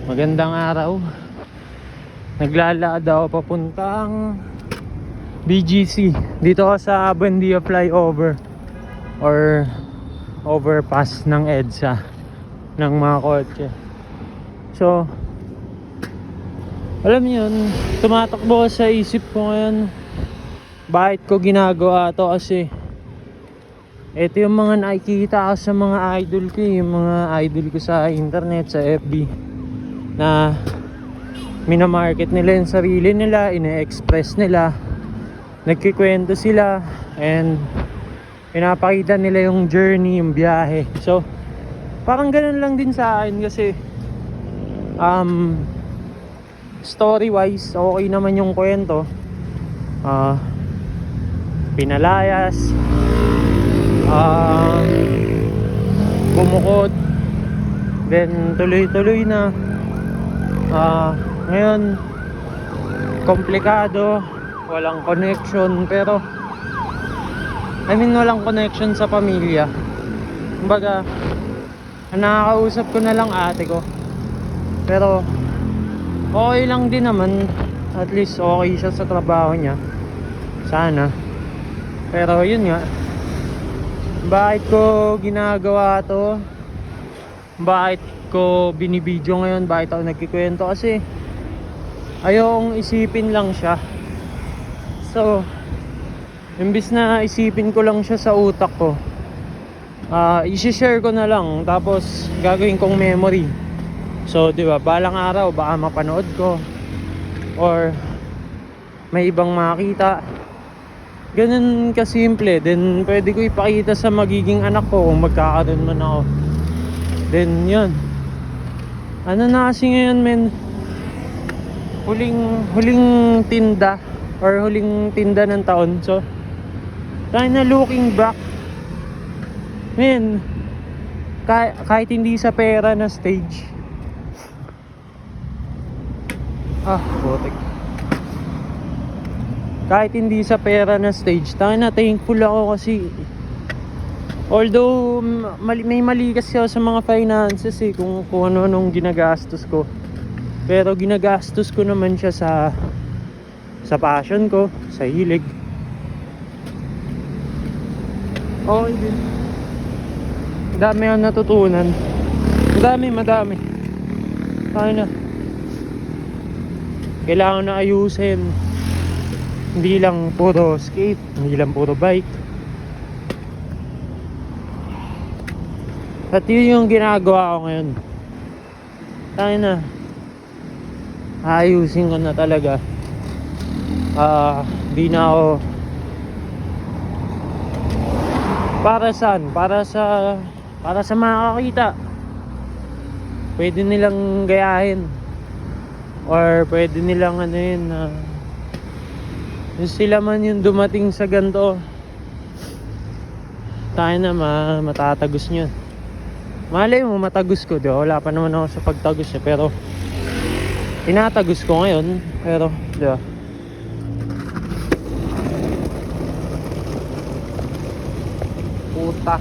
Magandang araw. Naglalakad ako papuntang BGC. Dito ako sa Buendia Flyover or overpass ng EDSA ng mga kotse. So, alam niyo yun, tumatakbo sa isip ko ngayon, bakit ko ginagawa to? Kasi ito yung mga nakikita ko sa mga idol ko, yung mga idol ko sa internet, sa FB, na minamarket nila yung sarili nila, ine-express nila, nagkikwento sila, and pinapakita nila yung journey, yung biyahe. So parang ganun lang din sa akin kasi story wise okay naman yung kwento. Pinalayas, bumukod, then tuloy-tuloy na. Ngayon komplikado, walang connection, pero walang connection sa pamilya. Kumbaga, nakakausap ko na lang ate ko, pero okay lang din naman, at least okay siya sa trabaho niya sana. Pero yun nga, bakit ko ginagawa to, bakit ko binibidyo ngayon, bakit ako nagkikwento? Kasi ayokong isipin lang siya. So imbis na isipin ko lang siya sa utak ko, i-share ko na lang, tapos gagawin kong memory. So diba, balang araw baka mapanood ko or may ibang makita. Ganun kasimple. Then pwede ko ipakita sa magiging anak ko kung magkakaroon man ako. Then yun, ano na kasi ngayon men, huling tinda or huling tinda ng taon. So tayo na, looking back men, kahit hindi sa pera na stage, putik, kahit hindi sa pera na stage, tayo na, thankful ako kasi although may mali kasi ako sa mga finances kung ano-anong ginagastos ko, pero ginagastos ko naman siya sa passion ko, sa hilig. Okay din, dami akong natutunan, madami. Tayo na, kailangan na ayusin, hindi lang puro skate, hindi lang puro bike. At yun yung ginagawa ko ngayon. Tayo na, ayusin ko na talaga. Di na ako para saan? Para sa makakita. Pwede nilang gayahin, or pwede nilang yung sila man yung dumating sa ganito. Tayo na, matatagos nyo. Malay mo matagos ko, di ba? Wala pa naman ako sa pagtagos pero tinatagos ko ngayon. Pero di ba, puta,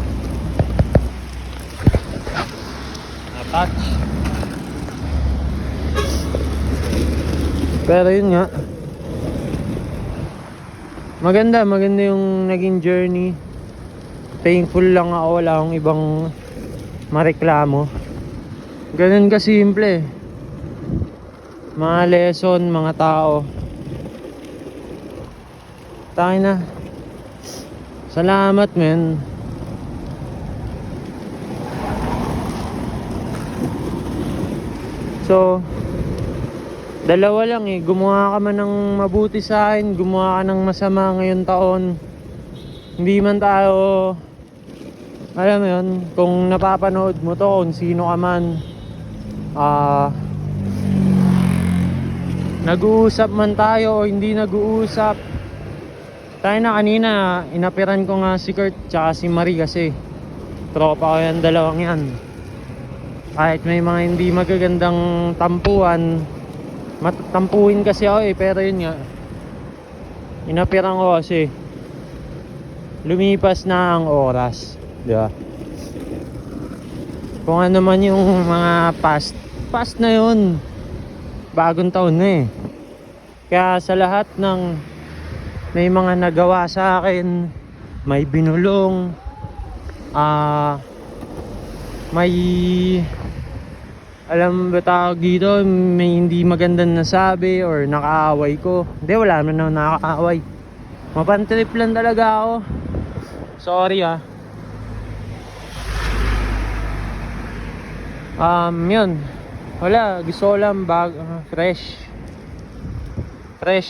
attach. Pero yun nga, maganda yung naging journey. Thankful lang ako, wala akong ibang mareklamo. Ganun kasimple. Mga lesson, mga tao. Tayo na, salamat men. So dalawa lang gumawa ka man ng mabuti sa akin, gumawa ka ng masama ngayon taon. Hindi man tayo, alam mo yun, kung napapanood mo to, kung sino ka man, nag-uusap man tayo o hindi nag-uusap, tayo na, kanina inapiran ko nga si Kurt tsaka si Marie kasi tropa ko yan, dalawang yan. Kahit may mga hindi magagandang tampuan, tampuin kasi ako pero yun nga, inapiran ko kasi lumipas na ang oras, di ba? Kung ano man yung mga past, past na yun. Bagong taon na eh. Kaya sa lahat ng may mga nagawa sa akin, may binulong, may alam ba tawag dito, may hindi magandang nasabi or nakaaway ko. Hindi, wala naman ako nakakaaway. Mapantrip lang talaga ako. Sorry yun. Wala, gusto ko lang fresh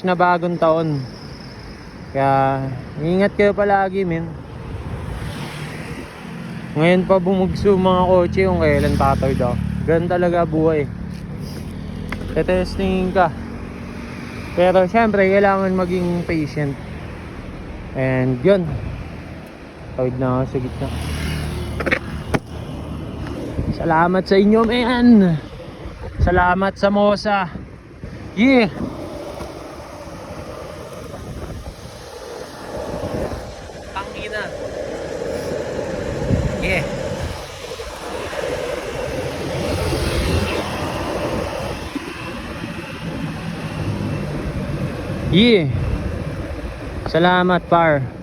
na bagong taon. Kaya ingat kayo palagi, men. Ngayon pa bumugso mga kotse kung kailan tatawid ako. Ganun talaga buhay. Tetestingin ka. Pero syempre kailangan maging patient. And yun, tawid na ako sa gitna. Salamat sa inyo, man. Salamat sa Mosa. Yeah. Tangina. Yeah. Yeah. Salamat, par.